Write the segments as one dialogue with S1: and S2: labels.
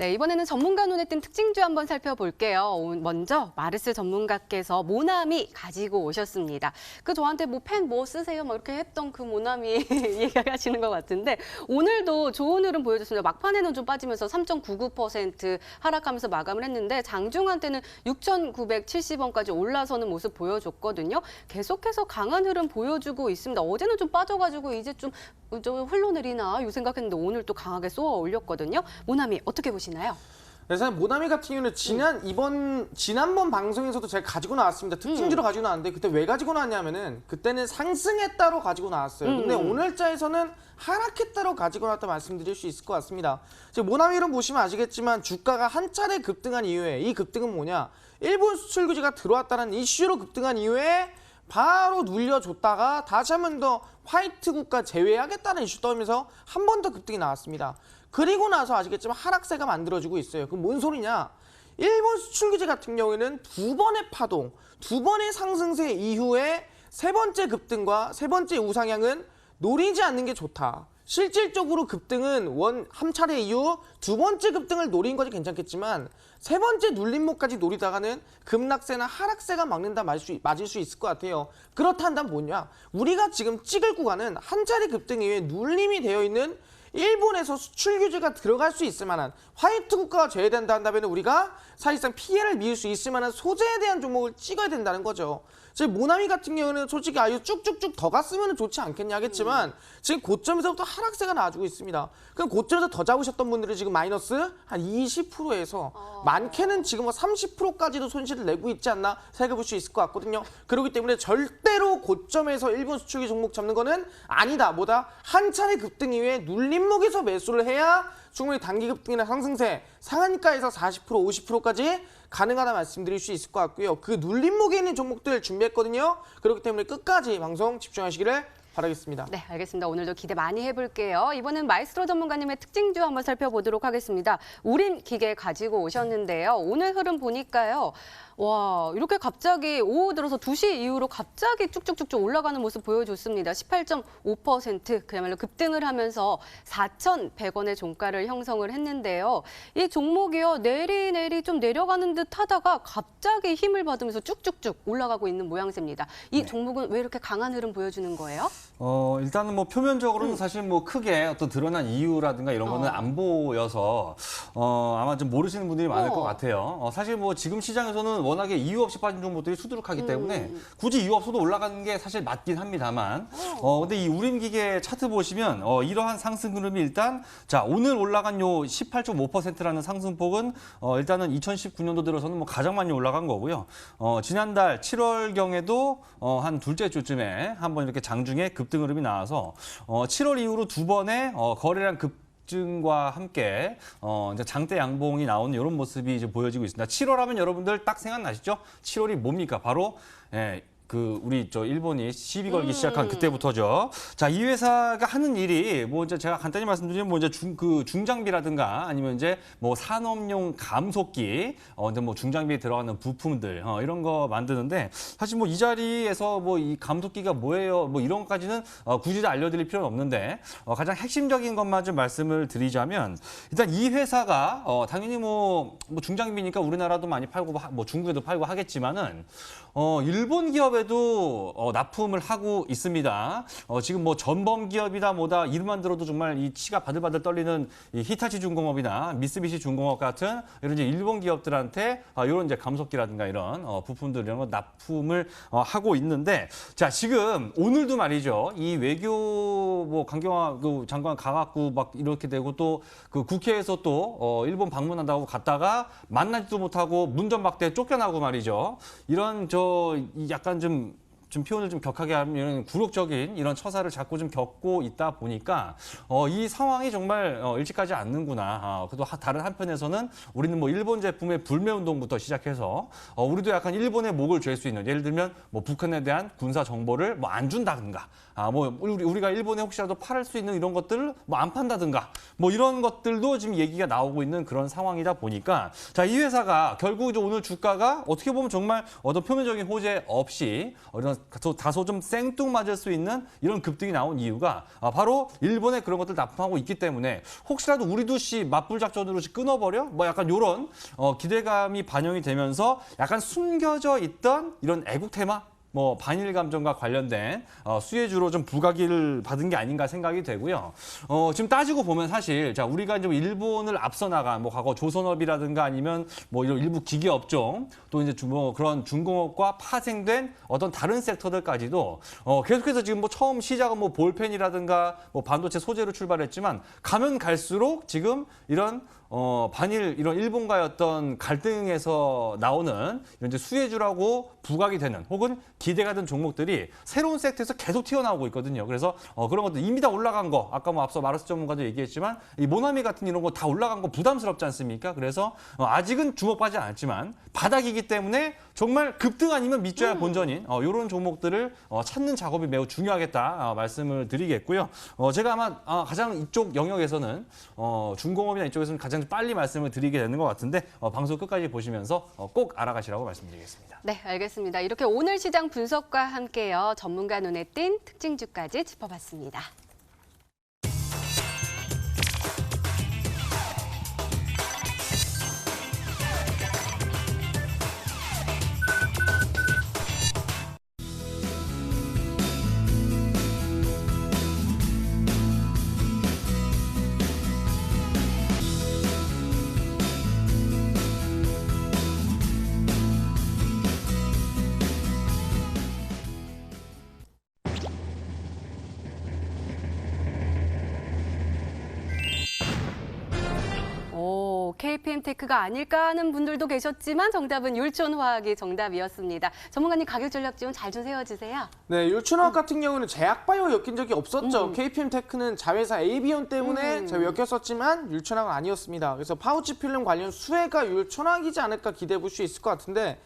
S1: 네, 이번에는 전문가 눈에 띈 특징주 한번 살펴볼게요. 먼저 마르스 전문가께서 모나미 가지고 오셨습니다. 저한테 펜 뭐 쓰세요? 막 이렇게 했던 그 모나미 얘기하시는 것 같은데 오늘도 좋은 흐름 보여줬습니다. 막판에는 좀 빠지면서 3.99% 하락하면서 마감을 했는데 장중한테는 6,970원까지 올라서는 모습 보여줬거든요. 계속해서 강한 흐름 보여주고 있습니다. 어제는 좀 빠져가지고 이제 좀 흘러내리나 요 생각했는데 오늘 또 강하게 쏘아 올렸거든요. 모나미 어떻게 보시나요?
S2: 네, 사실 모나미 같은 경우는 지난번 방송에서도 제가 가지고 나왔습니다. 특징주로 가지고 나왔는데 그때 왜 가지고 나왔냐면은 그때는 상승했다로 가지고 나왔어요. 근데 오늘자에서는 하락했다로 가지고 나왔다 말씀드릴 수 있을 것 같습니다. 모나미를 보시면 아시겠지만 주가가 한 차례 급등한 이후에 이 급등은 뭐냐? 일본 수출 규제가 들어왔다는 이슈로 급등한 이후에 바로 눌려줬다가 다시 한 번 더 화이트 국가 제외하겠다는 이슈 떠오면서 한 번 더 급등이 나왔습니다. 그리고 나서 아시겠지만 하락세가 만들어지고 있어요. 그럼 뭔 소리냐? 일본 수출 규제 같은 경우에는 두 번의 파동, 두 번의 상승세 이후에 세 번째 급등과 세 번째 우상향은 노리지 않는 게 좋다. 실질적으로 급등은 한 차례 이후 두 번째 급등을 노린 거지 괜찮겠지만 세 번째 눌림목까지 노리다가는 급락세나 하락세가 맞을 수 있을 것 같아요. 그렇다 한다면 뭐냐? 우리가 지금 찍을 구간은 한 차례 급등 이후에 눌림이 되어 있는 일본에서 수출 규제가 들어갈 수 있을 만한 화이트 국가가 제외된다 한다면 우리가 사실상 피해를 미울 수 있을 만한 소재에 대한 종목을 찍어야 된다는 거죠. 지금 모나미 같은 경우는 솔직히 쭉쭉쭉 더 갔으면 좋지 않겠냐 하겠지만 지금 고점에서부터 하락세가 나와주고 있습니다. 그럼 고점에서 더 잡으셨던 분들은 지금 마이너스 한 20%에서 많게는 지금 30%까지도 손실을 내고 있지 않나 생각해 볼 수 있을 것 같거든요. 그렇기 때문에 절대로 고점에서 일본 수출기 종목 잡는 거는 아니다. 한 차례 급등 이후에 눌림목에서 매수를 해야 충분히 단기 급등이나 상승세, 상한가에서 40%, 50%까지 가능하다 말씀드릴 수 있을 것 같고요. 그 눌림목에 있는 종목들 준비했거든요. 그렇기 때문에 끝까지 방송 집중하시기를 바라겠습니다.
S1: 네, 알겠습니다. 오늘도 기대 많이 해볼게요. 이번엔 마이스트로 전문가님의 특징주 한번 살펴보도록 하겠습니다. 우림 기계 가지고 오셨는데요. 오늘 흐름 보니까요. 와, 이렇게 갑자기 오후 들어서 2시 이후로 갑자기 쭉쭉쭉쭉 올라가는 모습 보여줬습니다. 18.5% 그야말로 급등을 하면서 4,100원의 종가를 형성을 했는데요. 이 종목이요. 내리 좀 내려가는 듯 하다가 갑자기 힘을 받으면서 쭉쭉쭉 올라가고 있는 모양새입니다. 이 종목은 왜 이렇게 강한 흐름 보여주는 거예요?
S3: 일단은 표면적으로는 사실 크게 어떤 드러난 이유라든가 이런 거는 안 보여서 아마 좀 모르시는 분들이 많을 것 같아요. 사실 지금 시장에서는 워낙에 이유 없이 빠진 종목들이 수두룩하기 때문에 굳이 이유 없어도 올라가는 게 사실 맞긴 합니다만 근데 이 우림기계 차트 보시면 이러한 상승 흐름이 일단 오늘 올라간 요 18.5%라는 상승폭은 일단은 2019년도 들어서는 가장 많이 올라간 거고요. 지난달 7월경에도 한 둘째 주쯤에 한번 이렇게 장중에 급등 흐름이 나와서 7월 이후로 두 번의 거래량 증과 함께 이제 장대 양봉이 나오는 이런 모습이 이제 보여지고 있습니다. 7월 하면 여러분들 딱 생각나시죠? 7월이 뭡니까? 바로 우리 일본이 시비 걸기 시작한 그때부터죠. 자, 이 회사가 하는 일이 이제 제가 간단히 말씀드리면 이제 중장비라든가 아니면 이제 산업용 감속기, 이제 중장비에 들어가는 부품들 이런 거 만드는데 사실 이 자리에서 이 감속기가 뭐예요? 이런 것까지는 굳이 알려드릴 필요는 없는데 가장 핵심적인 것만 좀 말씀을 드리자면 일단 이 회사가 당연히 중장비니까 우리나라도 많이 팔고 중국에도 팔고 하겠지만은 일본 기업에도 납품을 하고 있습니다. 지금 전범 기업이다 뭐다 이름만 들어도 정말 이 치가 바들바들 떨리는 이 히타치 중공업이나 미쓰비시 중공업 같은 이런 이제 일본 기업들한테 이런 이제 감속기라든가 이런 부품들 이런 거 납품을 하고 있는데 자, 지금 오늘도 말이죠. 이 외교 강경화 장관 가갖고 이렇게 되고 또 그 국회에서 또 일본 방문한다고 갔다가 만나지도 못하고 문전박대에 쫓겨나고 말이죠. 이런 약간 좀 표현을 좀 격하게 하면 굴욕적인 이런 처사를 자꾸 좀 겪고 있다 보니까 이 상황이 정말 일찍가지 않는구나. 그래도 다른 한편에서는 우리는 일본 제품의 불매 운동부터 시작해서 우리도 약간 일본의 목을 쥘 수 있는 예를 들면 북한에 대한 군사 정보를 안 준다든가 우리가 일본에 혹시라도 팔을 수 있는 이런 것들을 안 판다든가 이런 것들도 지금 얘기가 나오고 있는 그런 상황이다 보니까 자, 이 회사가 결국 이제 오늘 주가가 어떻게 보면 정말 어떤 표면적인 호재 없이 이런 다소 좀 생뚱맞을 수 있는 이런 급등이 나온 이유가 바로 일본에 그런 것들 납품하고 있기 때문에 혹시라도 우리도 맞불 작전으로 끊어버려? 뭐 약간 이런 기대감이 반영이 되면서 약간 숨겨져 있던 이런 애국 테마? 뭐 반일 감정과 관련된 수혜주로 좀 부각을 받은 게 아닌가 생각이 되고요. 지금 따지고 보면 사실 자 우리가 이제 일본을 앞서 나간 뭐 과거 조선업이라든가 아니면 뭐 이런 일부 기계 업종 또 이제 뭐 그런 중공업과 파생된 어떤 다른 섹터들까지도 계속해서 지금 뭐 처음 시작은 뭐 볼펜이라든가 뭐 반도체 소재로 출발했지만 가면 갈수록 지금 이런 반일 이런 일본과의 어떤 갈등에서 나오는 이런 이제 수혜주라고 부각이 되는 혹은 기대가 된 종목들이 새로운 섹터에서 계속 튀어나오고 있거든요. 그래서 그런 것들 이미 다 올라간 거 아까 뭐 앞서 마르스 전문가도 얘기했지만 이 모나미 같은 이런 거 다 올라간 거 부담스럽지 않습니까? 그래서 아직은 주목받지 않았지만 바닥이기 때문에 정말 급등 아니면 밑줘야 본전인 이런 종목들을 찾는 작업이 매우 중요하겠다 말씀을 드리겠고요. 제가 아마 가장 이쪽 영역에서는 중공업이나 이쪽에서는 가장 빨리 말씀을 드리게 되는 것 같은데 방송 끝까지 보시면서 꼭 알아가시라고 말씀드리겠습니다.
S1: 네, 알겠습니다. 이렇게 오늘 시장 분석과 함께요. 전문가 눈에 띈 특징주까지 짚어봤습니다. KPM테크가 아닐까 하는 분들도 계셨지만 정답은 율촌화학이 정답이었습니다. 전문가님 가격 전략 좀 잘 좀 세워주세요.
S2: 네, 율촌화학 같은 경우는 제약바이오 엮인 적이 없었죠. KPM테크는 자회사 에이비온 때문에 엮였었지만 율촌화학은 아니었습니다. 그래서 파우치 필름 관련 수혜가 율촌화학이지 않을까 기대해 볼 수 있을 것 같은데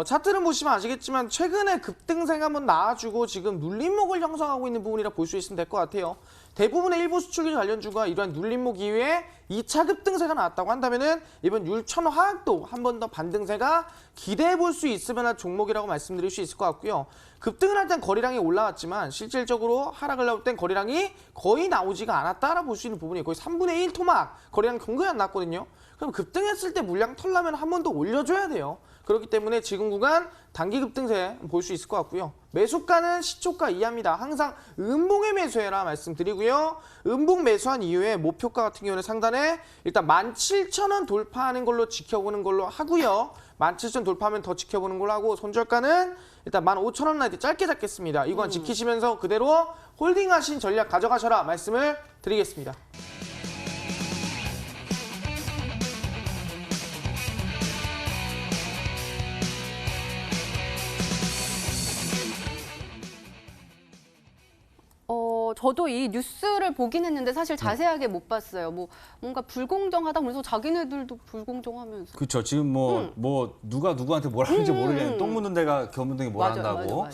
S2: 차트를 보시면 아시겠지만 최근에 급등세가 한번 나와주고 지금 눌림목을 형성하고 있는 부분이라 볼 수 있으면 될 것 같아요. 대부분의 일부 수출기 관련주가 이러한 눌림목 이후에 2차 급등세가 나왔다고 한다면은 이번 율촌화학도 한 번 더 반등세가 기대해 볼 수 있으면 할 종목이라고 말씀드릴 수 있을 것 같고요. 급등을 할 땐 거래량이 올라왔지만 실질적으로 하락을 나올 땐 거래량이 거의 나오지가 않았다라 볼 수 있는 부분이 거의 3분의 1 토막 거래량 경거에 안 났거든요. 그럼 급등했을 때 물량 털려면 한 번 더 올려줘야 돼요. 그렇기 때문에 지금 구간 단기 급등세 볼 수 있을 것 같고요. 매수가는 시초가 이하입니다. 항상 음봉에 매수해라 말씀드리고요. 음봉 매수한 이후에 목표가 같은 경우는 상단에 일단 17,000원 돌파하는 걸로 지켜보는 걸로 하고요. 17,000원 돌파하면 더 지켜보는 걸로 하고 손절가는 일단 15,000원 라인 짧게 잡겠습니다. 이건 지키시면서 그대로 홀딩하신 전략 가져가셔라 말씀을 드리겠습니다.
S1: 저도 이 뉴스를 보긴 했는데 사실 자세하게 못 봤어요. 뭐 뭔가 불공정하다 그래서 자기네들도 불공정하면서.
S3: 그렇죠. 지금 뭐 누가 누구한테 뭘 하는지 모르겠는 똥 묻는 데가 겨 묻는 게 뭘 한다고.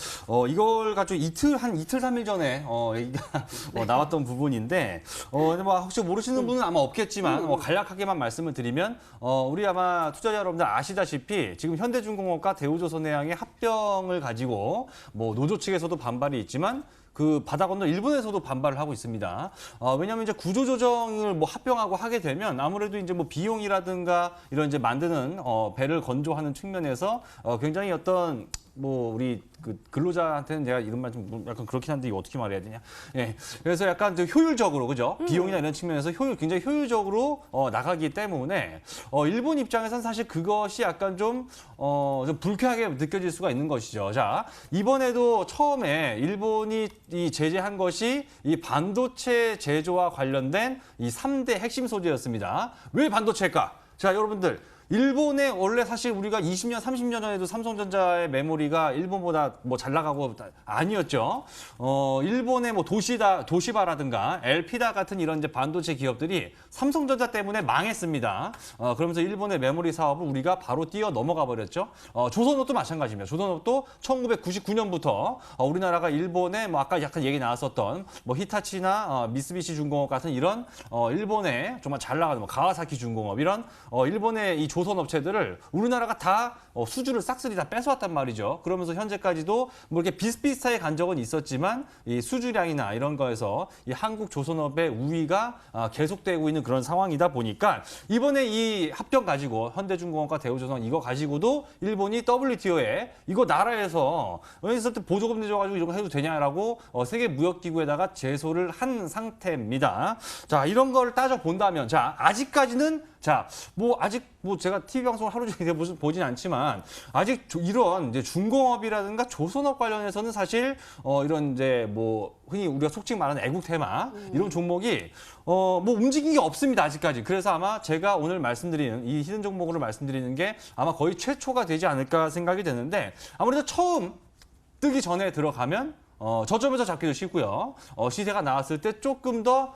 S3: 이걸 가지고 한 이틀 3일 전에 얘기가 나왔던 부분인데 근데 뭐 혹시 모르시는 분은 아마 없겠지만 간략하게만 말씀을 드리면 우리 아마 투자자 여러분들 아시다시피 지금 현대중공업과 대우조선해양의 합병을 가지고 뭐 노조 측에서도 반발이 있지만 그 바다 건너 일본에서도 반발을 하고 있습니다. 왜냐하면 이제 구조조정을 뭐 합병하고 하게 되면 아무래도 이제 뭐 비용이라든가 이런 이제 만드는 배를 건조하는 측면에서 굉장히 어떤 뭐 우리 그 근로자한테는 제가 이런 말 좀 약간 그렇긴 한데 이거 어떻게 말해야 되냐. 예. 그래서 약간 좀 효율적으로 그죠? 비용이나 이런 측면에서 굉장히 효율적으로 나가기 때문에 일본 입장에서는 사실 그것이 약간 좀 불쾌하게 느껴질 수가 있는 것이죠. 자, 이번에도 처음에 일본이 이 제재한 것이 이 반도체 제조와 관련된 이 3대 핵심 소재였습니다. 왜 반도체일까? 자, 여러분들. 일본에 원래 사실 우리가 20년, 30년 전에도 삼성전자의 메모리가 일본보다 뭐 잘 나가고 아니었죠. 일본의 뭐 도시바라든가 엘피다 같은 이런 이제 반도체 기업들이 삼성전자 때문에 망했습니다. 그러면서 일본의 메모리 사업을 우리가 바로 뛰어 넘어가 버렸죠. 조선업도 마찬가지입니다. 조선업도 1999년부터 우리나라가 일본에 뭐 아까 약간 얘기 나왔었던 뭐 히타치나 미쓰비시 중공업 같은 이런 일본의 정말 잘 나가는 뭐 가와사키 중공업 이런 일본의 이 조선 업체들을 우리나라가 다 수주를 싹쓸이 다 뺏어왔단 말이죠. 그러면서 현재까지도 뭐 이렇게 비슷비슷하게 간 적은 있었지만 이 수주량이나 이런 거에서 이 한국 조선업의 우위가 계속되고 있는 그런 상황이다 보니까 이번에 이 합병 가지고 현대중공업과 대우조선 이거 가지고도 일본이 WTO에 이거 나라에서 여기서 보조금 내줘가지고 이런 거 해도 되냐라고 세계 무역기구에다가 제소를 한 상태입니다. 자, 이런 걸 따져 본다면, 자, 아직까지는 뭐 아직 뭐 제가 TV 방송을 하루 종일 보진 않지만 아직 이런 이제 중공업이라든가 조선업 관련해서는 사실 이런 이제 뭐 흔히 우리가 속칭 말하는 애국 테마 이런 종목이 뭐 움직인 게 없습니다 아직까지. 그래서 아마 제가 오늘 말씀드리는 이 히든 종목으로 말씀드리는 게 아마 거의 최초가 되지 않을까 생각이 되는데 아무래도 처음 뜨기 전에 들어가면 저점에서 잡기도 쉽고요. 시세가 나왔을 때 조금 더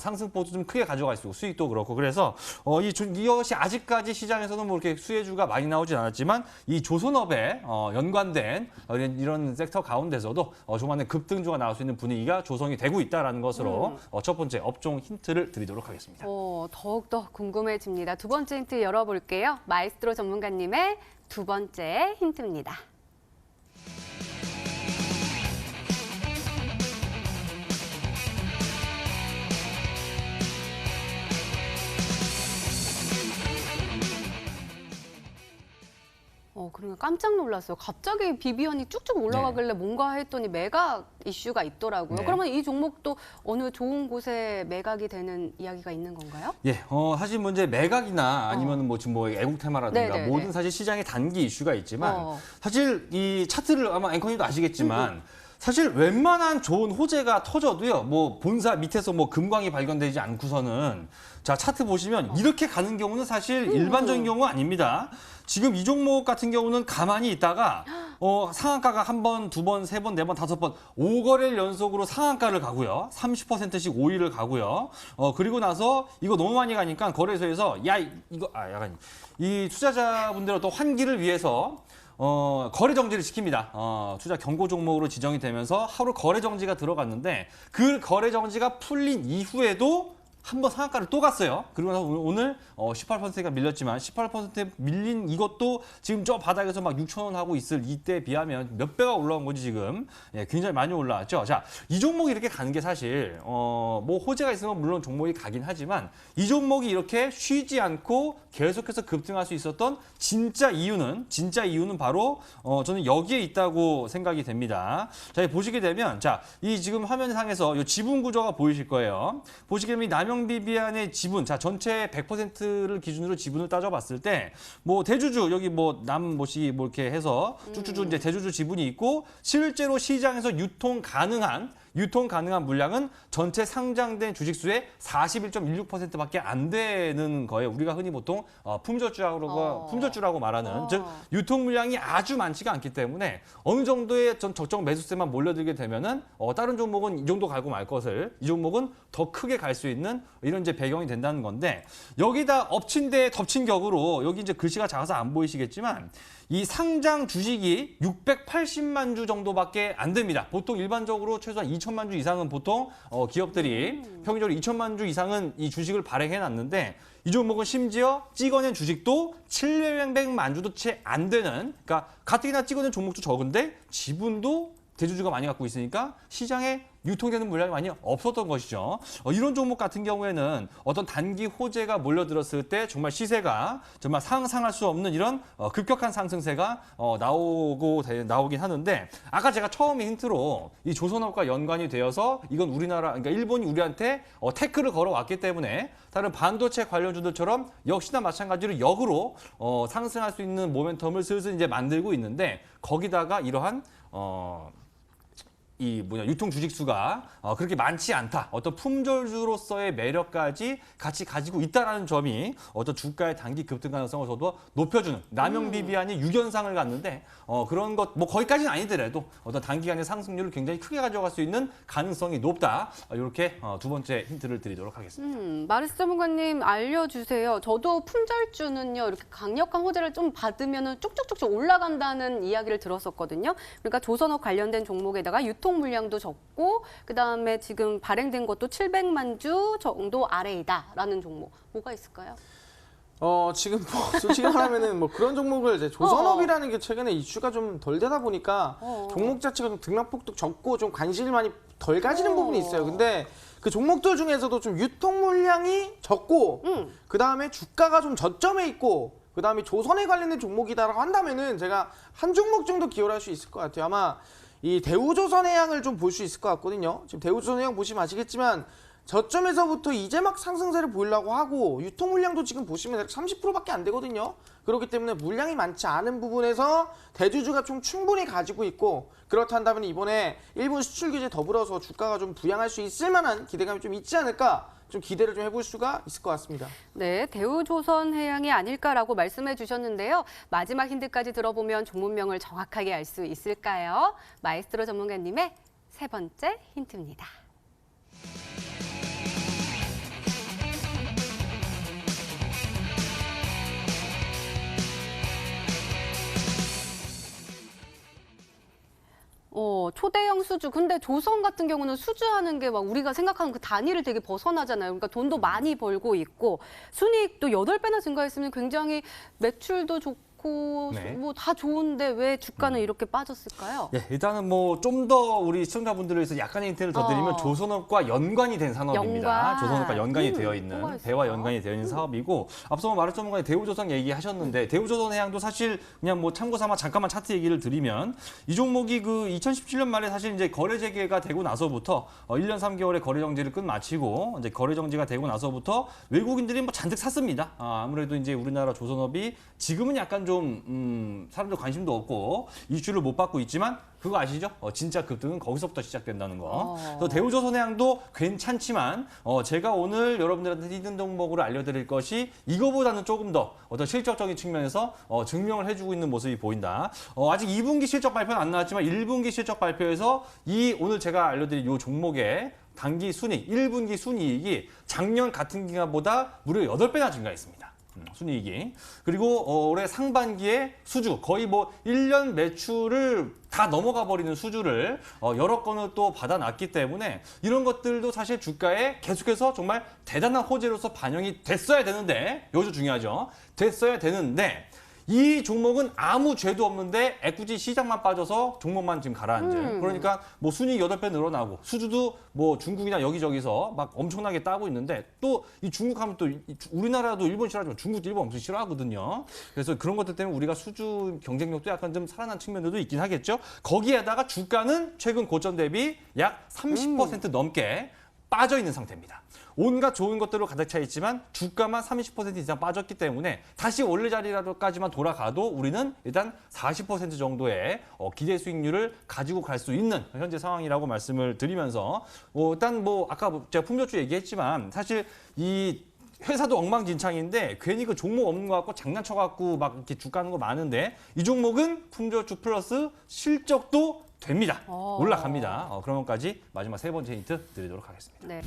S3: 상승폭도 좀 크게 가져갈 수 있고 수익도 그렇고 그래서 이것이 아직까지 시장에서는 뭐 이렇게 수혜주가 많이 나오진 않았지만 이 조선업에 연관된 이런 섹터 가운데서도 조만간 급등주가 나올 수 있는 분위기가 조성이 되고 있다는 것으로 첫 번째 업종 힌트를 드리도록 하겠습니다.
S1: 더욱더 궁금해집니다. 두 번째 힌트 열어볼게요. 마에스트로 전문가님의 두 번째 힌트입니다. 그러니까 깜짝 놀랐어요. 갑자기 비비언이 쭉쭉 올라가길래 뭔가 했더니 매각 이슈가 있더라고요.
S3: 네.
S1: 그러면 이 종목도 어느 좋은 곳에 매각이 되는 이야기가 있는 건가요?
S3: 예, 사실 뭐 이제 매각이나 아니면 뭐 지금 뭐 애국 테마라든가
S1: 네네네.
S3: 모든 사실 시장에 단기 이슈가 있지만 사실 이 차트를 아마 앵커님도 아시겠지만 사실 웬만한 좋은 호재가 터져도요, 뭐 본사 밑에서 뭐 금광이 발견되지 않고서는 자 차트 보시면 이렇게 가는 경우는 사실 일반적인 경우가 아닙니다. 지금 이 종목 같은 경우는 가만히 있다가 상한가가 한 번, 두 번, 세 번, 네 번, 다섯 번, 5거래일 연속으로 상한가를 가고요. 30%씩 5일을 가고요. 그리고 나서 이거 너무 많이 가니까 거래소에서 약간 이 투자자분들의 어떤 환기를 위해서 거래 정지를 시킵니다. 투자 경고 종목으로 지정이 되면서 하루 거래 정지가 들어갔는데 그 거래 정지가 풀린 이후에도 한 번 상한가를 또 갔어요. 그리고 나서 오늘 18%가 밀렸지만 18% 밀린 이것도 지금 저 바닥에서 막 6천 원 하고 있을 이때 비하면 몇 배가 올라온 거지 지금. 예, 굉장히 많이 올라왔죠. 자, 이 종목이 이렇게 가는 게 사실 뭐 호재가 있으면 물론 종목이 가긴 하지만 이 종목이 이렇게 쉬지 않고 계속해서 급등할 수 있었던 진짜 이유는 바로 저는 여기에 있다고 생각이 됩니다. 자, 보시게 되면 이 지금 화면상에서 이 지분 구조가 보이실 거예요. 보시게 되면 이 남영비비안의 지분, 전체 100%를 기준으로 지분을 따져봤을 때 뭐 대주주 여기 뭐 남모시 뭐 이렇게 해서 쭉쭉쭉 이제 대주주 지분이 있고 실제로 시장에서 유통 가능한 물량은 전체 상장된 주식수의 41.16%밖에 안 되는 거예요. 우리가 흔히 보통 품절주라고 말하는 즉 유통 물량이 아주 많지가 않기 때문에 어느 정도의 적정 매수세만 몰려들게 되면은 다른 종목은 이 정도 가고 말 것을 이 종목은 더 크게 갈 수 있는 이런 이제 배경이 된다는 건데 여기다 엎친 데 덮친 격으로 여기 이제 글씨가 작아서 안 보이시겠지만 이 상장 주식이 680만 주 정도밖에 안 됩니다. 보통 일반적으로 최소한 2천만 주 이상은 보통 기업들이 평균적으로 2천만 주 이상은 이 주식을 발행해 놨는데 이 종목은 심지어 찍어낸 주식도 700만 주도 채 안 되는 그러니까 가뜩이나 찍어낸 종목도 적은데 지분도 대주주가 많이 갖고 있으니까 시장에 유통되는 물량이 많이 없었던 것이죠. 이런 종목 같은 경우에는 어떤 단기 호재가 몰려들었을 때 정말 시세가 정말 상상할 수 없는 이런 급격한 상승세가 나오긴 하는데 아까 제가 처음에 힌트로 이 조선업과 연관이 되어서 이건 그러니까 일본이 우리한테 태클을 걸어왔기 때문에 다른 반도체 관련주들처럼 역시나 마찬가지로 역으로 상승할 수 있는 모멘텀을 슬슬 이제 만들고 있는데 거기다가 이러한 유통 주식수가 그렇게 많지 않다. 어떤 품절주로서의 매력까지 같이 가지고 있다라는 점이 어떤 주가의 단기 급등 가능성을 저도 높여주는 남영비비안이 6연상을 갔는데 그런 것 뭐 거기까지는 아니더라도 어떤 단기간의 상승률을 굉장히 크게 가져갈 수 있는 가능성이 높다. 이렇게 두 번째 힌트를 드리도록 하겠습니다.
S1: 마르스 전문가님 알려주세요. 저도 품절주는요 이렇게 강력한 호재를 좀 받으면 쭉쭉쭉쭉 올라간다는 이야기를 들었었거든요. 그러니까 조선업 관련된 종목에다가 유통 물량도 적고 그다음에 지금 발행된 것도 700만 주 정도 아래이다라는 종목 뭐가 있을까요?
S2: 지금 뭐 솔직히 말하면은 뭐 그런 종목을 이제 조선업이라는 게 최근에 이슈가 좀 덜 되다 보니까 종목 자체가 좀 등락폭도 적고 좀 관심을 많이 덜 가지는 부분이 있어요. 근데 그 종목들 중에서도 좀 유통 물량이 적고 그 다음에 주가가 좀 저점에 있고 그 다음에 조선에 관련된 종목이다라고 한다면은 제가 한 종목 정도 기여를 할 수 있을 것 같아요. 아마 이 대우조선해양을 좀 볼 수 있을 것 같거든요. 지금 대우조선해양 보시면 아시겠지만 저점에서부터 이제 막 상승세를 보이려고 하고 유통 물량도 지금 보시면 30%밖에 안 되거든요. 그렇기 때문에 물량이 많지 않은 부분에서 대주주가 좀 충분히 가지고 있고 그렇다면 이번에 일본 수출 규제 더불어서 주가가 좀 부양할 수 있을 만한 기대감이 좀 있지 않을까 좀 기대를 좀 해볼 수가 있을 것 같습니다.
S1: 네, 대우조선해양이 아닐까라고 말씀해 주셨는데요. 마지막 힌트까지 들어보면 종목명을 정확하게 알 수 있을까요? 마에스트로 전문가님의 세 번째 힌트입니다. 초대형 수주. 근데 조선 같은 경우는 수주하는 게 막 우리가 생각하는 그 단위를 되게 벗어나잖아요. 그러니까 돈도 많이 벌고 있고 순이익도 8배나 증가했으면 굉장히 매출도 좋고
S3: 네.
S1: 뭐 다 좋은데 왜 주가는 이렇게 빠졌을까요?
S3: 예, 일단은 뭐 좀 더 우리 시청자분들을 위해서 약간의 힌트를 더 드리면 조선업과 연관이 된 산업입니다.
S1: 연관.
S3: 조선업과 연관이 되어
S1: 뭐가
S3: 있는
S1: 있을까요?
S3: 배와 연관이 되어 있는 사업이고 앞서 말했던 전문가의 대우조선 얘기하셨는데 대우조선해양도 사실 그냥 뭐 참고 삼아 잠깐만 차트 얘기를 드리면 이 종목이 그 2017년 말에 사실 이제 거래 재개가 되고 나서부터 1년 3개월의 거래 정지를 끝마치고 이제 거래 정지가 되고 나서부터 외국인들이 뭐 잔뜩 샀습니다. 아무래도 이제 우리나라 조선업이 지금은 약간 좀 사람들 관심도 없고 이슈를 못 받고 있지만 그거 아시죠? 진짜 급등은 거기서부터 시작된다는 거. 그래서 대우조선해양도 괜찮지만 제가 오늘 여러분들한테 히든 종목으로 알려드릴 것이 이거보다는 조금 더 어떤 실적적인 측면에서 증명을 해주고 있는 모습이 보인다. 아직 2분기 실적 발표는 안 나왔지만 1분기 실적 발표에서 이 오늘 제가 알려드릴 이 종목의 단기 순이익, 1분기 순이익이 작년 같은 기간보다 무려 8배나 증가했습니다. 순이익이. 그리고 올해 상반기에 수주, 거의 뭐 1년 매출을 다 넘어가 버리는 수주를 여러 건을 또 받아놨기 때문에 이런 것들도 사실 주가에 계속해서 정말 대단한 호재로서 반영이 됐어야 되는데 여기서 중요하죠. 됐어야 되는데 이 종목은 아무 죄도 없는데 에쿠지 시장만 빠져서 종목만 지금 가라앉은. 그러니까 뭐 순이익 8배 늘어나고 수주도 뭐 중국이나 여기저기서 막 엄청나게 따고 있는데 또 이 중국 하면 또 우리나라도 일본 싫어하지만 중국도 일본 엄청 싫어하거든요. 그래서 그런 것들 때문에 우리가 수주 경쟁력도 약간 좀 살아난 측면들도 있긴 하겠죠. 거기에다가 주가는 최근 고점 대비 약 30% 넘게 빠져 있는 상태입니다. 온갖 좋은 것들로 가득 차 있지만 주가만 30% 이상 빠졌기 때문에 다시 원래 자리까지만 돌아가도 우리는 일단 40% 정도의 기대 수익률을 가지고 갈 수 있는 현재 상황이라고 말씀을 드리면서 일단 뭐 아까 제가 풍조주 얘기했지만 사실 이 회사도 엉망진창인데 괜히 그 종목 없는 거 갖고 장난쳐갖고 막 이렇게 주가 하는 거 많은데 이 종목은 풍조주 플러스 실적도 됩니다. 올라갑니다. 그런 것까지 마지막 세 번째 힌트 드리도록 하겠습니다.
S1: 네.